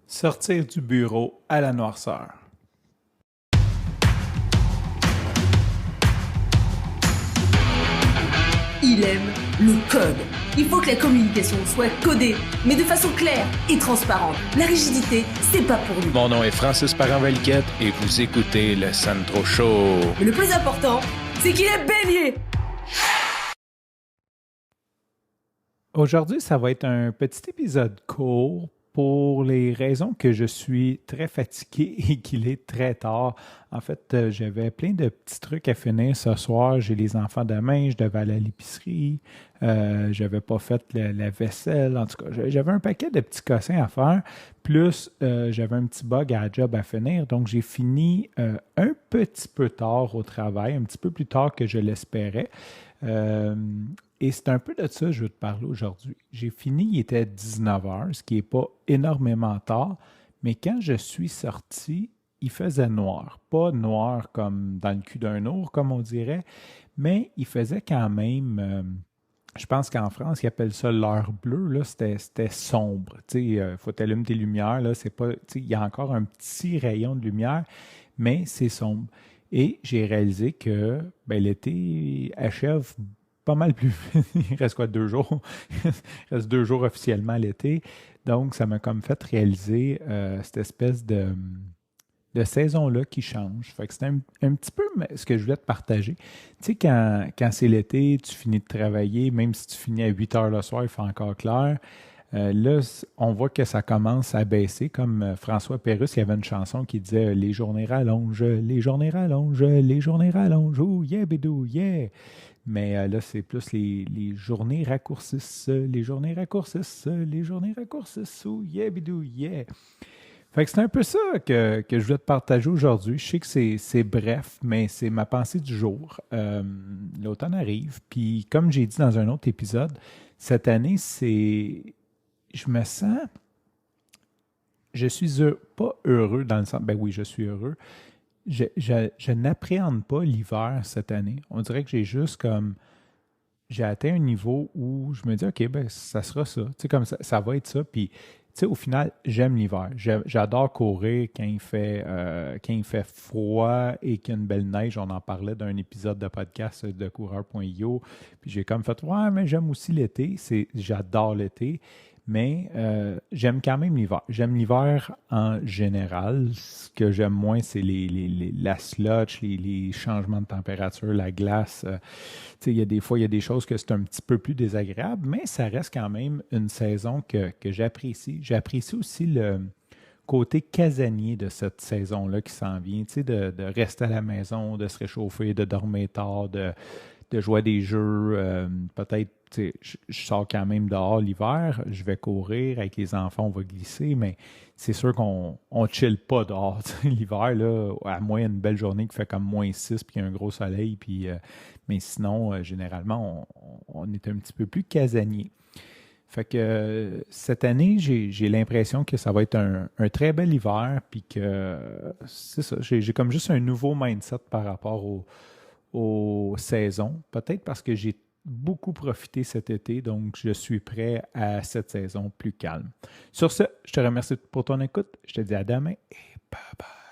Sortir du bureau à la noirceur. Il aime le code. Il faut que la communication soit codée, mais de façon claire et transparente. La rigidité, c'est pas pour lui. Mon nom est Francis Parent-Valquette et vous écoutez le Sandro Show. Mais le plus important, c'est qu'il est bélier. Aujourd'hui, ça va être un petit épisode court pour les raisons que je suis très fatigué et qu'il est très tard. En fait, j'avais plein de petits trucs à finir ce soir. J'ai les enfants demain, je devais aller à l'épicerie. J'avais pas fait la vaisselle. En tout cas, j'avais un paquet de petits cossins à faire. Plus, j'avais un petit bug à la job à finir. Donc, j'ai fini un petit peu tard au travail, un petit peu plus tard que je l'espérais. Et c'est un peu de ça que je veux te parler aujourd'hui. J'ai fini, il était 19h, ce qui n'est pas énormément tard, mais quand je suis sorti, il faisait noir. Pas noir comme dans le cul d'un ours, comme on dirait, mais il faisait quand même, je pense qu'en France, ils appellent ça l'heure bleue, là, c'était sombre. Il faut t'allumer tes lumières, là, c'est pas, il y a encore un petit rayon de lumière, mais c'est sombre. Et j'ai réalisé que l'été achève pas mal plus vite. Il reste quoi, 2 jours? Il reste 2 jours officiellement à l'été. Donc, ça m'a comme fait réaliser cette espèce de saison-là qui change. Fait que c'est un petit peu ce que je voulais te partager. Tu sais, quand c'est l'été, tu finis de travailler, même si tu finis à 8 heures le soir, il fait encore clair. Là, on voit que ça commence à baisser, comme François Pérusse, il y avait une chanson qui disait Les journées rallongent, les journées rallongent, les journées rallongent, oh yeah, bidou, yeah. Mais là, c'est plus les journées raccourcissent, les journées raccourcissent, les journées raccourcissent, oh yeah, bidou, yeah. Fait que c'est un peu ça que je voulais te partager aujourd'hui. Je sais que c'est bref, mais c'est ma pensée du jour. L'automne arrive, puis comme j'ai dit dans un autre épisode, cette année, je me sens, je suis pas heureux dans le sens, ben oui, je suis heureux. Je n'appréhende pas l'hiver cette année. On dirait que j'ai atteint un niveau où je me dis, OK, ben ça sera ça. Tu sais, comme ça va être ça. Puis, tu sais, au final, j'aime l'hiver. J'adore courir quand il fait froid et qu'il y a une belle neige. On en parlait d'un épisode de podcast de coureur.io. Puis j'ai comme fait, ouais, mais j'aime aussi l'été. J'adore l'été. Mais j'aime quand même l'hiver. J'aime l'hiver en général. Ce que j'aime moins, c'est la slotch, les changements de température, la glace. Tu sais, il y a des fois, il y a des choses que c'est un petit peu plus désagréable, mais ça reste quand même une saison que j'apprécie. J'apprécie aussi le côté casanier de cette saison-là qui s'en vient. Tu sais, de rester à la maison, de se réchauffer, de dormir tard, de jouer à des jeux. Peut-être, tu sais, je sors quand même dehors l'hiver, je vais courir avec les enfants, on va glisser, mais c'est sûr qu'on ne chill pas dehors. L'hiver, là, à moins une belle journée qui fait comme -6 puis qu'il y a un gros soleil, puis, mais sinon, généralement, on est un petit peu plus casanier. Fait que cette année, j'ai l'impression que ça va être un très bel hiver, puis que c'est ça, j'ai comme juste un nouveau mindset par rapport aux saisons. Peut-être parce que j'ai beaucoup profité cet été, donc je suis prêt à cette saison plus calme. Sur ce, je te remercie pour ton écoute. Je te dis à demain et bye bye.